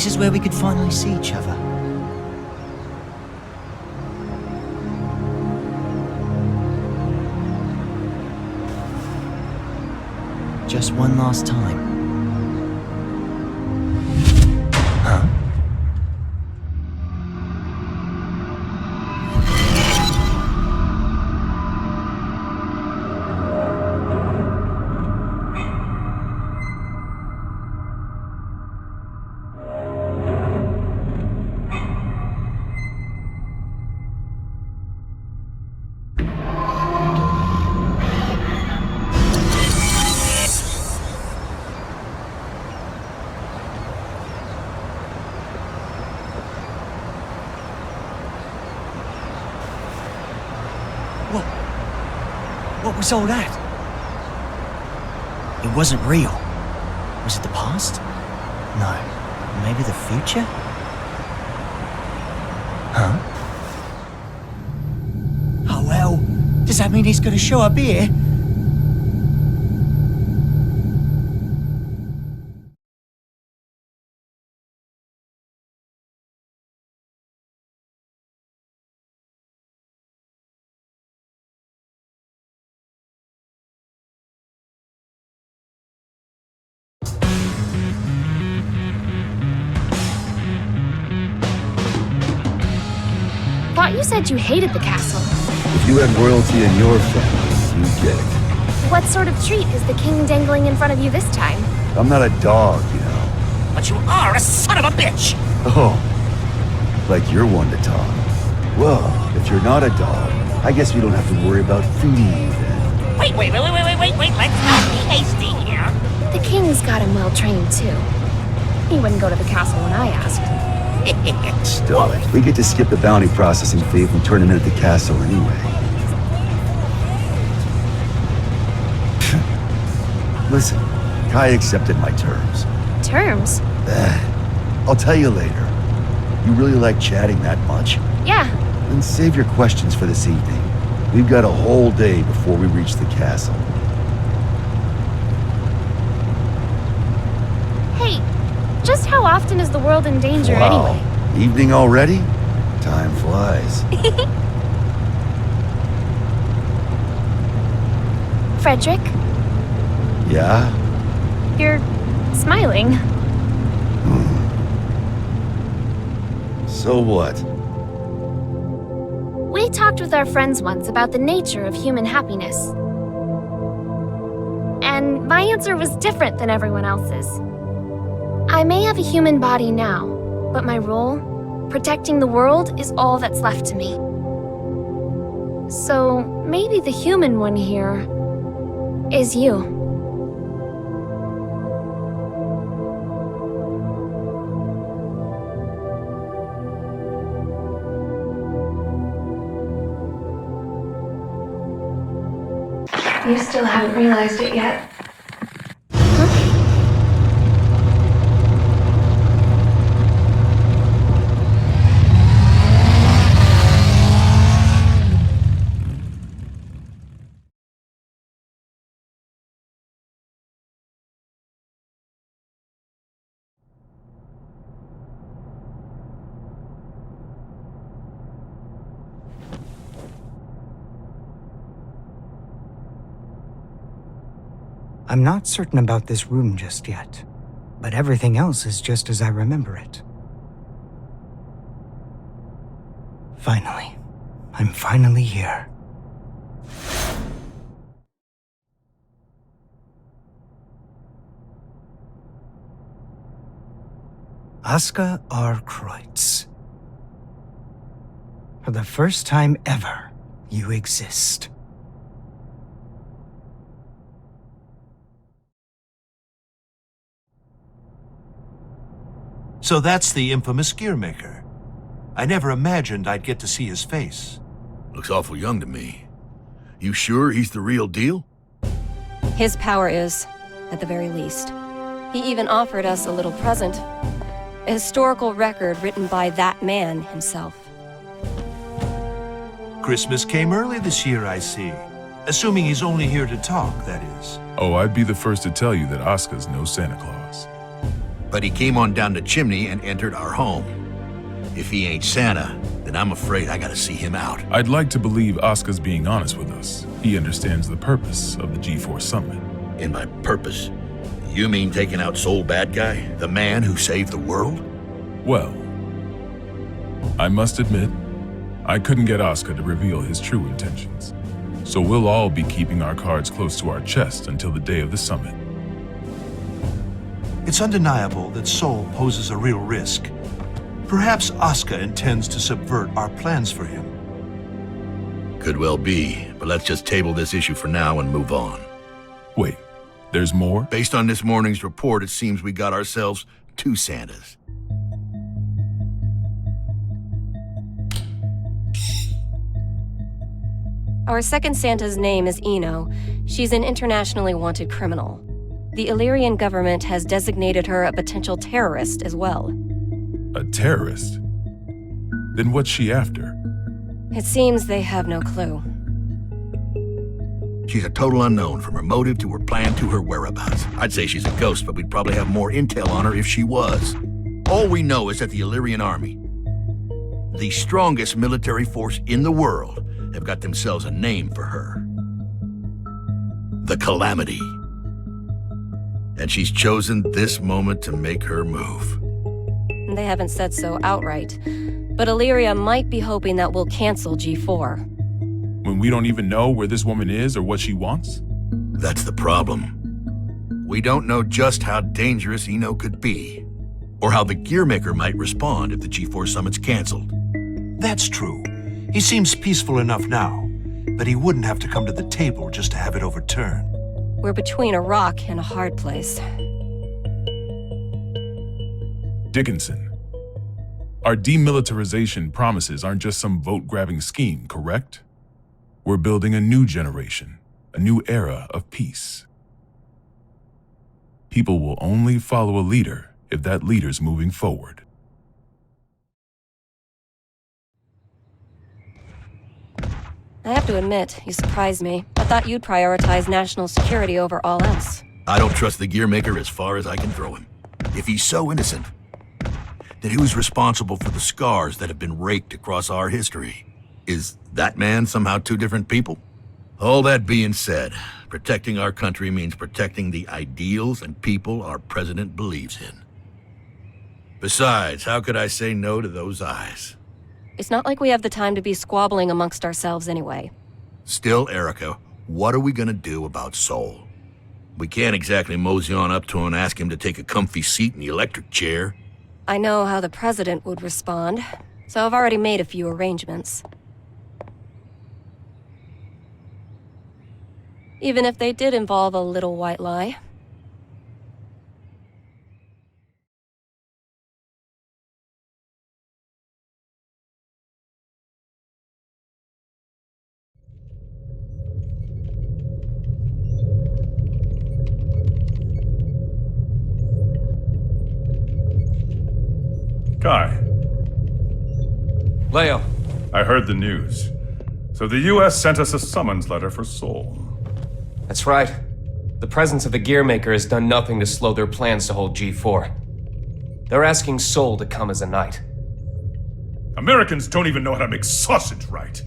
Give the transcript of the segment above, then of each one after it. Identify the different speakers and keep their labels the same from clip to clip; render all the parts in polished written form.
Speaker 1: This is where we could finally see each other. Just one last time. Huh? What was all that? It wasn't real. Was it the past? No. Maybe the future? Huh? Oh well, does that mean he's gonna show up here?
Speaker 2: Thought you said you hated the castle.
Speaker 3: If you had royalty in your family, you'd get it.
Speaker 2: What sort of treat is the king dangling in front of you this time?
Speaker 3: I'm not a dog, you know.
Speaker 1: But you are a son of a bitch!
Speaker 3: Oh, like you're one to talk. Well, if you're not a dog, I guess we don't have to worry about food then.
Speaker 4: Wait, let's not be hasty here.
Speaker 2: The king's got him well trained too. He wouldn't go to the castle when I asked.
Speaker 3: Still, we get to skip the bounty processing fee if we turn him in at the castle anyway. Listen, Kai accepted my terms.
Speaker 2: Terms?
Speaker 3: I'll tell you later. You really like chatting that much?
Speaker 2: Yeah.
Speaker 3: Then save your questions for this evening. We've got a whole day before we reach the castle.
Speaker 2: Hey, just how often is the world in danger anyway?
Speaker 3: Evening already? Time flies.
Speaker 2: Frederick,
Speaker 3: Yeah?
Speaker 2: you're smiling.
Speaker 3: So what?
Speaker 2: We talked with our friends once about the nature of human happiness. And my answer was different than everyone else's. I may have a human body now, but my role, protecting the world, is all that's left to me. So maybe the human one here is you.
Speaker 5: You still haven't realized it yet.
Speaker 6: I'm not certain about this room just yet, but everything else is just as I remember it. Finally. I'm finally here. Aska R. Kreutz. For the first time ever, you exist.
Speaker 7: So that's the infamous Gearmaker. I never imagined I'd get to see his face.
Speaker 8: Looks awful young to me. You sure he's the real deal?
Speaker 9: His power is, at the very least. He even offered us a little present. A historical record written by that man himself.
Speaker 7: Christmas came early this year, I see. Assuming he's only here to talk, that is.
Speaker 10: Oh, I'd be the first to tell you that Aska's no Santa Claus.
Speaker 8: But he came on down the chimney and entered our home. If he ain't Santa, then I'm afraid I gotta see him out.
Speaker 10: I'd like to believe Oscar's being honest with us. He understands the purpose of the G4 summit.
Speaker 8: In my purpose, you mean taking out Soul Bad Guy? The man who saved the world?
Speaker 10: Well, I must admit, I couldn't get Oscar to reveal his true intentions. So we'll all be keeping our cards close to our chest until the day of the summit.
Speaker 7: It's undeniable that Soul poses a real risk. Perhaps Oscar intends to subvert our plans for him.
Speaker 8: Could well be, but let's just table this issue for now and move on.
Speaker 10: Wait, there's more?
Speaker 8: Based on this morning's report, it seems we got ourselves 2 Santas.
Speaker 9: Our second Santa's name is Eno. She's an internationally wanted criminal. The Illyrian government has designated her a potential terrorist as well.
Speaker 10: A terrorist? Then what's she after?
Speaker 9: It seems they have no clue.
Speaker 8: She's a total unknown, from her motive to her plan to her whereabouts. I'd say she's a ghost, but we'd probably have more intel on her if she was. All we know is that the Illyrian army, the strongest military force in the world, have got themselves a name for her. The Calamity. And she's chosen this moment to make her move.
Speaker 9: They haven't said so outright, but Illyria might be hoping that we'll cancel G4.
Speaker 10: When we don't even know where this woman is or what she wants?
Speaker 8: That's the problem. We don't know just how dangerous Eno could be, or how the Gearmaker might respond if the G4 summit's canceled.
Speaker 7: That's true. He seems peaceful enough now, but he wouldn't have to come to the table just to have it overturned.
Speaker 9: We're between a rock and a hard place.
Speaker 10: Dickinson, our demilitarization promises aren't just some vote-grabbing scheme, correct? We're building a new generation, a new era of peace. People will only follow a leader if that leader's moving forward.
Speaker 9: I have to admit, you surprised me. I thought you'd prioritize national security over all else.
Speaker 8: I don't trust the Gearmaker as far as I can throw him. If he's so innocent, then who's responsible for the scars that have been raked across our history? Is that man somehow 2 different people? All that being said, protecting our country means protecting the ideals and people our president believes in. Besides, how could I say no to those eyes?
Speaker 9: It's not like we have the time to be squabbling amongst ourselves anyway.
Speaker 8: Still, Erica, what are we gonna do about Soul? We can't exactly mosey on up to him and ask him to take a comfy seat in the electric chair.
Speaker 9: I know how the president would respond, so I've already made a few arrangements. Even if they did involve a little white lie.
Speaker 11: Kai.
Speaker 12: Leo.
Speaker 11: I heard the news. So the US sent us a summons letter for Soul.
Speaker 12: That's right. The presence of the Gearmaker has done nothing to slow their plans to hold G4. They're asking Soul to come as a knight.
Speaker 11: Americans don't even know how to make sausage right.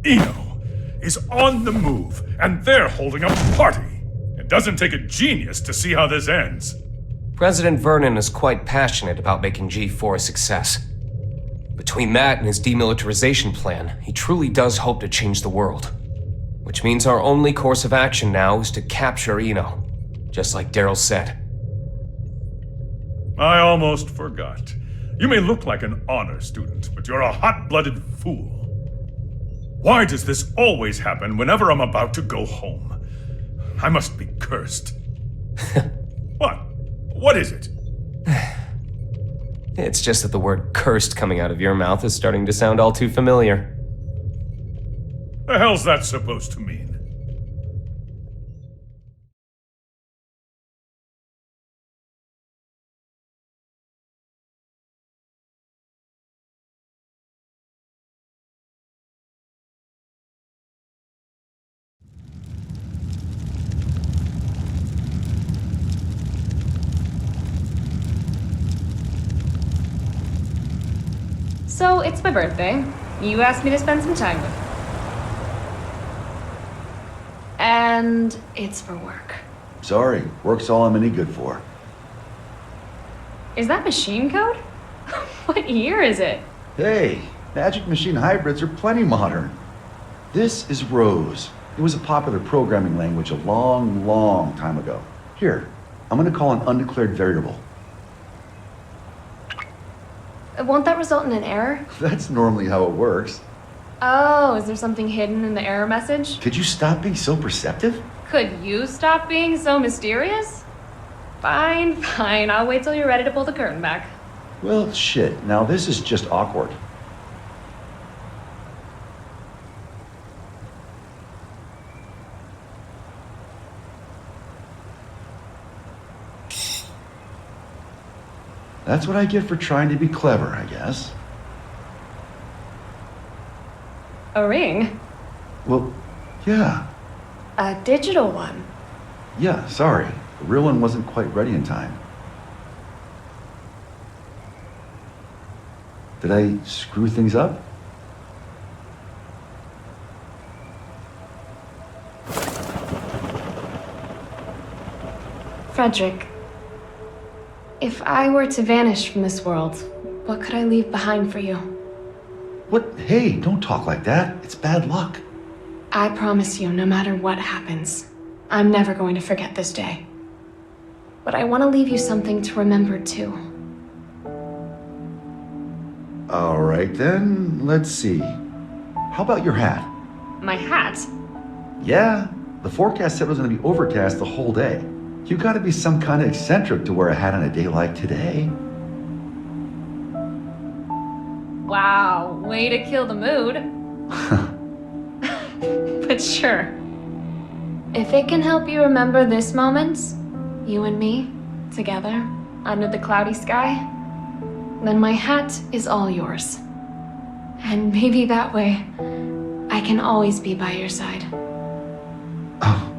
Speaker 11: Eno is on the move, and they're holding a party. It doesn't take a genius to see how this ends.
Speaker 12: President Vernon is quite passionate about making G4 a success. Between that and his demilitarization plan, he truly does hope to change the world. Which means our only course of action now is to capture Eno, just like Daryl said.
Speaker 11: I almost forgot. You may look like an honor student, but you're a hot-blooded fool. Why does this always happen whenever I'm about to go home? I must be cursed. What? What is it?
Speaker 12: It's just that the word cursed coming out of your mouth is starting to sound all too familiar.
Speaker 11: The hell's that supposed to mean?
Speaker 13: So, it's my birthday. You asked me to spend some time with you. And it's for work.
Speaker 3: Sorry, work's all I'm any good for.
Speaker 13: Is that machine code? What year is it?
Speaker 3: Hey, Magic Machine hybrids are plenty modern. This is Rose. It was a popular programming language a long, long time ago. Here, I'm gonna call an undeclared variable.
Speaker 2: Won't that result in an error?
Speaker 3: That's normally how it works.
Speaker 13: Oh, is there something hidden in the error message?
Speaker 3: Could you stop being so perceptive?
Speaker 13: Could you stop being so mysterious? Fine, fine. I'll wait till you're ready to pull the curtain back.
Speaker 3: Well, shit. Now this is just awkward. That's what I get for trying to be clever, I guess.
Speaker 13: A ring?
Speaker 3: Well, yeah.
Speaker 13: A digital one?
Speaker 3: Yeah, sorry. The real one wasn't quite ready in time. Did I screw things up?
Speaker 13: Frederick, if I were to vanish from this world, what could I leave behind for you?
Speaker 3: What? Hey, don't talk like that. It's bad luck.
Speaker 13: I promise you, no matter what happens, I'm never going to forget this day. But I want to leave you something to remember too.
Speaker 3: All right then, let's see. How about your hat?
Speaker 13: My hat?
Speaker 3: Yeah, the forecast said it was going to be overcast the whole day. You gotta be some kind of eccentric to wear a hat on a day like today.
Speaker 13: Wow, way to kill the mood. But sure. If it can help you remember this moment, you and me, together, under the cloudy sky, then my hat is all yours. And maybe that way, I can always be by your side.
Speaker 3: Oh.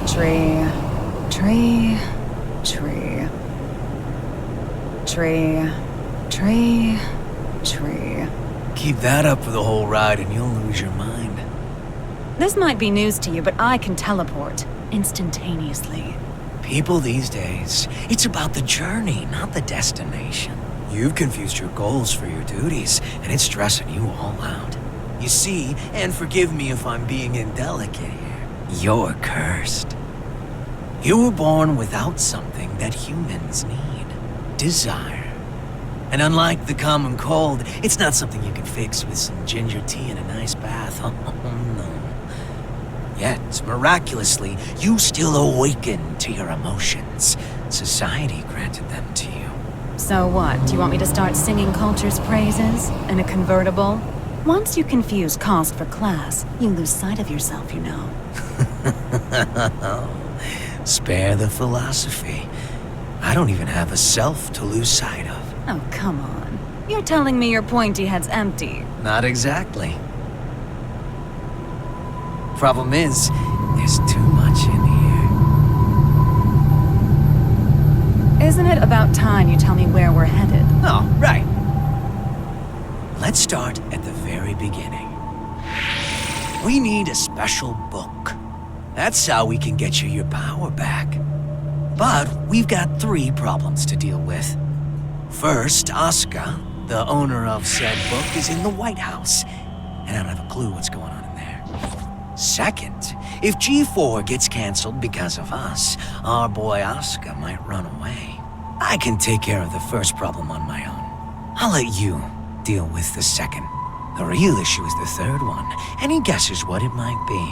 Speaker 14: Tree, tree, tree. Tree, tree, tree.
Speaker 1: Keep that up for the whole ride and you'll lose your mind.
Speaker 14: This might be news to you, but I can teleport instantaneously.
Speaker 1: People these days, it's about the journey, not the destination. You've confused your goals for your duties, and it's stressing you all out. You see, and forgive me if I'm being indelicate here, you're cursed. You were born without something that humans need. Desire. And unlike the common cold, it's not something you can fix with some ginger tea and a nice bath. Oh, no. Yet, miraculously, you still awaken to your emotions. Society granted them to you.
Speaker 14: So what? Do you want me to start singing culture's praises in a convertible? Once you confuse cost for class, you lose sight of yourself, you know.
Speaker 1: Spare the philosophy. I don't even have a self to lose sight of.
Speaker 14: Oh, come on. You're telling me your pointy head's empty.
Speaker 1: Not exactly. Problem is, there's too much in here.
Speaker 14: Isn't it about time you tell me where we're headed?
Speaker 1: Oh, right. Let's start at the very beginning. We need a special book. That's how we can get you your power back. But we've got 3 problems to deal with. First, Asuka, the owner of said book, is in the White House, and I don't have a clue what's going on in there. Second, if G4 gets canceled because of us, our boy Asuka might run away. I can take care of the first problem on my own. I'll let you deal with the second. The real issue is the third one. Any guesses what it might be?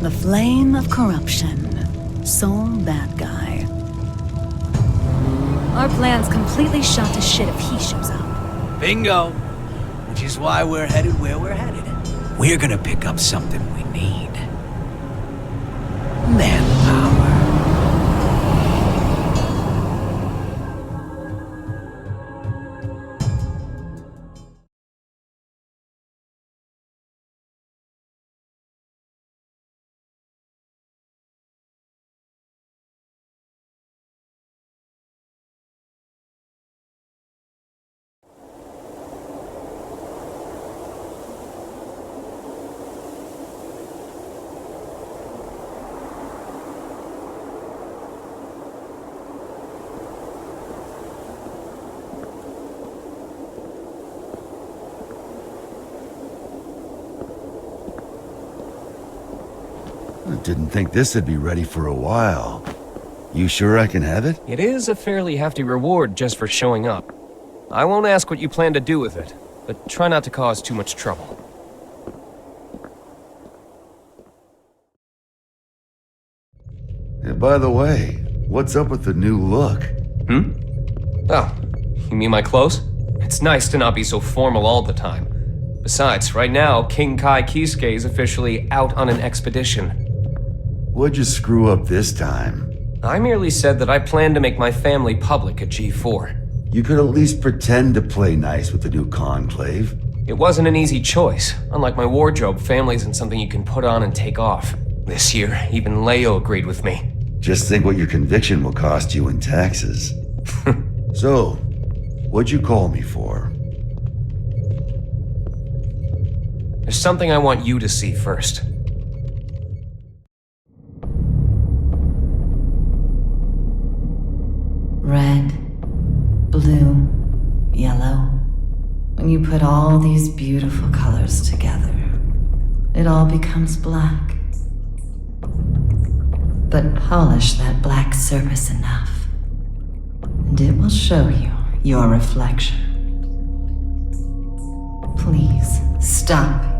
Speaker 14: The flame of corruption. Sole bad guy. Our plan's completely shot to shit if he shows up.
Speaker 1: Bingo! Which is why we're headed where we're headed. We're gonna pick up something we need. Manpower.
Speaker 3: I didn't think this would be ready for a while. You sure I can have it?
Speaker 12: It is a fairly hefty reward just for showing up. I won't ask what you plan to do with it, but try not to cause too much trouble.
Speaker 3: Yeah, by the way, what's up with the new look?
Speaker 12: Oh, you mean my clothes? It's nice to not be so formal all the time. Besides, right now, King Kai Kisuke is officially out on an expedition.
Speaker 3: What'd you screw up this time?
Speaker 12: I merely said that I plan to make my family public at G4.
Speaker 3: You could at least pretend to play nice with the new conclave.
Speaker 12: It wasn't an easy choice. Unlike my wardrobe, family isn't something you can put on and take off. This year, even Leo agreed with me.
Speaker 3: Just think what your conviction will cost you in taxes. So, what'd you call me for?
Speaker 12: There's something I want you to see first.
Speaker 14: Red, blue, yellow. When you put all these beautiful colors together, it all becomes black. But polish that black surface enough, and it will show you your reflection. Please, stop